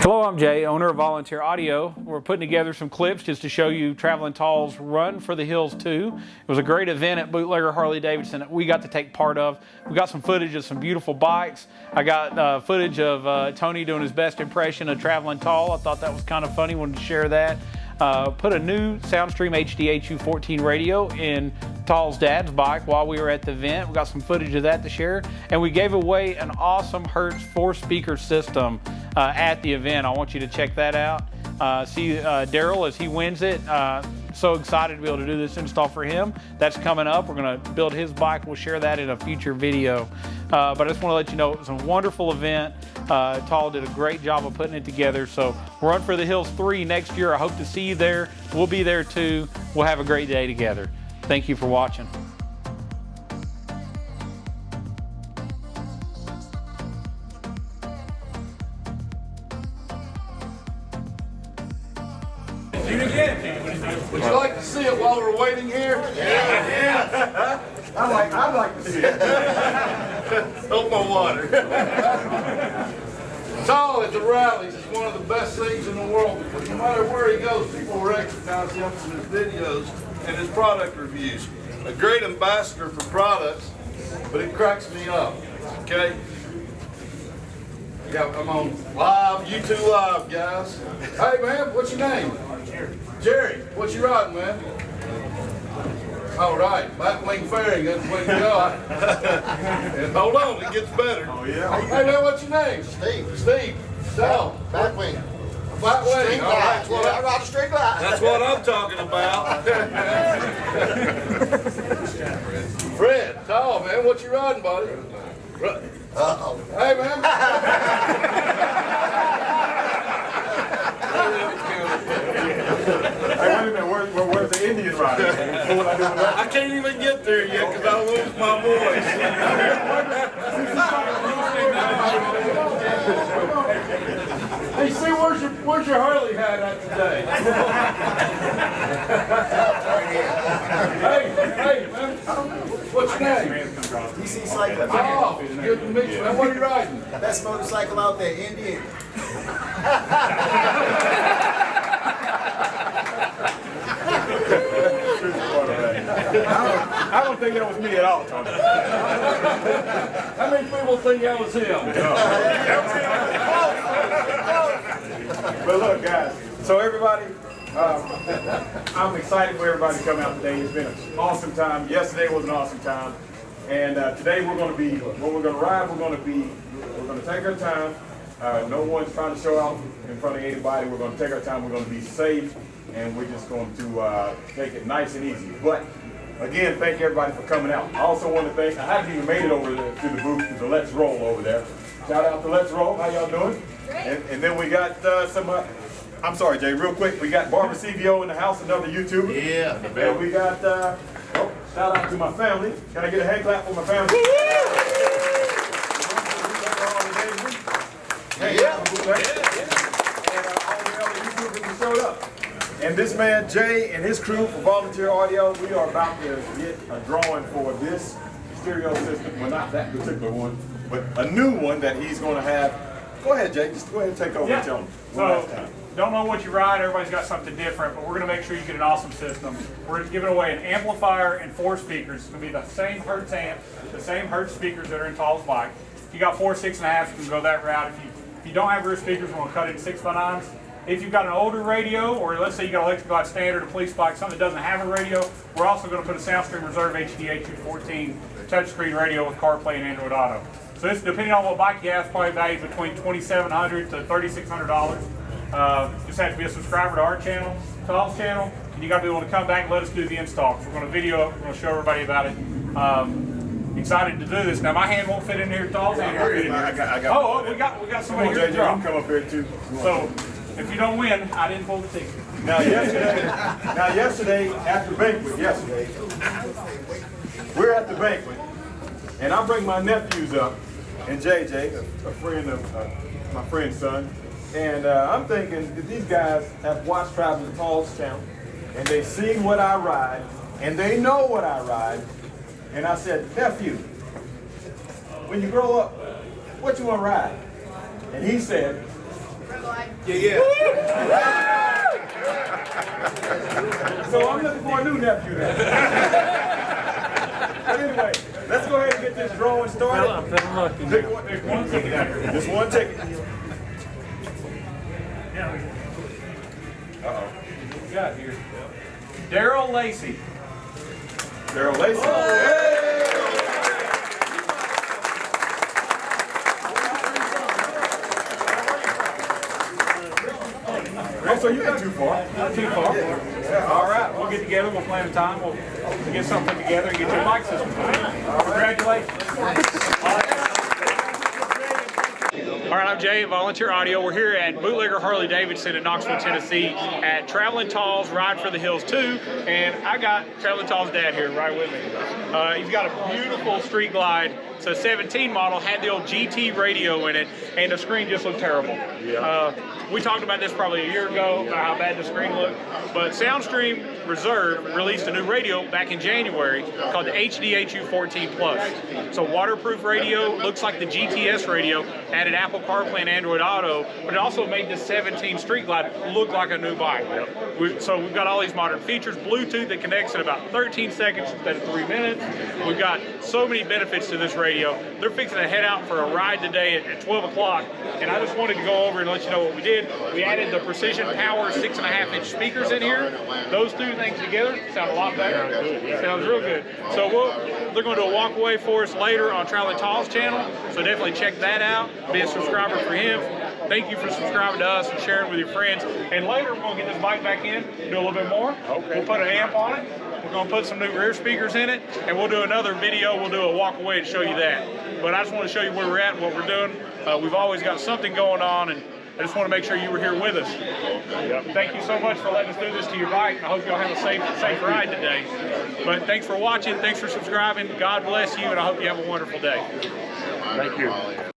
Hello, I'm Jay, owner of Volunteer Audio. We're putting together some clips just to show you Traveling Tall's Run for the Hills 2. It was a great event at Bootlegger Harley Davidson that we got to take part of. We got some footage of some beautiful bikes. I got footage of Tony doing his best impression of Traveling Tall. I thought that was kind of funny, wanted to share that. Put a new Soundstream HDHU 14 radio in Tall's dad's bike while we were at the event. We got some footage of that to share, and we gave away an awesome Hertz 4-speaker system at the event. I want you to check that out. See Daryl as he wins it. So excited to be able to do this install for him. That's coming up. We're going to build his bike. We'll share that in a future video. But I just want to let you know it was a wonderful event. Tall did a great job of putting it together. So Run for the Hills 3 next year. I hope to see you there. We'll be there too. We'll have a great day together. Thank you for watching. Would you like to see it while we're waiting here? Yeah. I'd like to see it. Hold my water. Tall at the rallies is one of the best things in the world because no matter where he goes, people recognize him from his videos and his product reviews. A great ambassador for products, but it cracks me up. Okay? Yeah, I'm on live, YouTube Live, guys. Hey man, what's your name? Jerry, what you riding, man? All right, Batwing Fairing, that's the way to go. And hold on, it gets better. Oh yeah. Hey man, what's your name? Steve. Steve. So, Batwing. Batwing. All right, I ride a straight line. that's what I'm talking about. Fred, Tall, man, what you riding, buddy? Uh-oh. Hey man. Hey, wait a minute, where's the Indian rider? What would I do with that? I can't even get there yet because I lose my voice. Hey, see, where's your Harley hat at today? hey, man, what's your name? DC Cycle. Oh, good to meet you, man. What are you riding? Best motorcycle out there, Indian. I don't think that was me at all, Tony. How many people think that was him? But look, guys, so everybody, I'm excited for everybody to come out today. It's been an awesome time. Yesterday was an awesome time. And today we're going to be, when we're going to ride, we're going to take our time. No one's trying to show out in front of anybody. We're going to take our time. We're going to be safe. And we're just going to take it nice and easy. But again, thank everybody for coming out. I also want to thank, I haven't even made it over to the booth, to the Let's Roll over there. Shout out to Let's Roll. How y'all doing? And then we got some, I'm sorry, Jay, real quick. We got Barbara CVO in the house, another YouTuber. Yeah. And we got, shout out to my family. Can I get a hand clap for my family? And all the other YouTubers who showed up. And this man, Jay, and his crew for Volunteer Audio, we are about to get a drawing for this stereo system. Well, not that particular one, but a new one that he's going to have. Go ahead, Jay. Just go ahead and take over and tell him. So, don't know what you ride. Everybody's got something different, but we're going to make sure you get an awesome system. We're giving away an amplifier and 4 speakers. It's going to be the same Hertz amp, the same Hertz speakers that are in Tall's bike. If you got 4 6.5s, you can go that route. If you don't have rear speakers, we're going to cut it in 6x9s. If you've got an older radio, or let's say you got an electric glide standard, a police bike, something that doesn't have a radio, we're also going to put a Soundstream Reserve HDHU 14 touchscreen radio with CarPlay and Android Auto. So this, depending on what bike you have, probably valued between $2,700 to $3,600. Just have to be a subscriber to our channel, Tall's channel, and you got to be able to come back and let us do the install. So we're going to video it, we're going to show everybody about it. Excited to do this. Now my hand won't fit in here, Tall's hand won't fit in here. I got Oh, we got somebody here to Jay, draw. you can come up here too. So if you don't win, I didn't pull the ticket. Now yesterday after banquet, we're at the banquet, and I bring my nephews up, and JJ, a friend of my friend's son, and I'm thinking that these guys have watched Traveling Tall's channel, and they've seen what I ride, and they know what I ride, and I said, nephew, when you grow up, what you want to ride? And he said, So I'm looking for a new nephew then. But anyway, let's go ahead and get this drawing started. I'm feeling lucky. There's one ticket out here. Just one ticket. What we got here? Daryl Lacey. Daryl Lacey. Oh, so you got too far. Not too far. Yeah, all right, we'll get together. We'll plan a time. We'll get something together and get your mic system. Congratulations. All right, I'm Jay at Volunteer Audio. We're here at Bootlegger Harley Davidson in Knoxville, Tennessee at Traveling Tall's Ride for the Hills 2, and I got Traveling Tall's dad here right with me. He's got a beautiful Street Glide. It's a 17 model, had the old GT radio in it, and the screen just looked terrible. We talked about this probably a year ago, about how bad the screen looked, but Soundstream Reserve released a new radio back in January called the HDHU 14 Plus. It's a waterproof radio, looks like the GTS radio, added Apple CarPlay and Android Auto, but it also made this 17 Street Glide look like a new bike. So we've got all these modern features, Bluetooth that connects in about 13 seconds instead of 3 minutes. We've got so many benefits to this radio. They're fixing to head out for a ride today at 12 o'clock, and I just wanted to go over and let you know what we did. We added the Precision Power 6.5-inch speakers in here. Those two things together sound a lot better. Sounds real good. So they're going to do a walkaway for us later on Traveling Tall's channel, so definitely check that out. Be a subscriber for him. Thank you for subscribing to us and sharing with your friends. And later, we're going to get this bike back in, do a little bit more. We'll put an amp on it. We're going to put some new rear speakers in it, and we'll do another video. We'll do a walk away to show you that. But I just want to show you where we're at and what we're doing. We've always got something going on, and I just want to make sure you were here with us. Thank you so much for letting us do this to your bike. I hope you'll have a safe ride today. But thanks for watching. Thanks for subscribing. God bless you, and I hope you have a wonderful day. Thank you.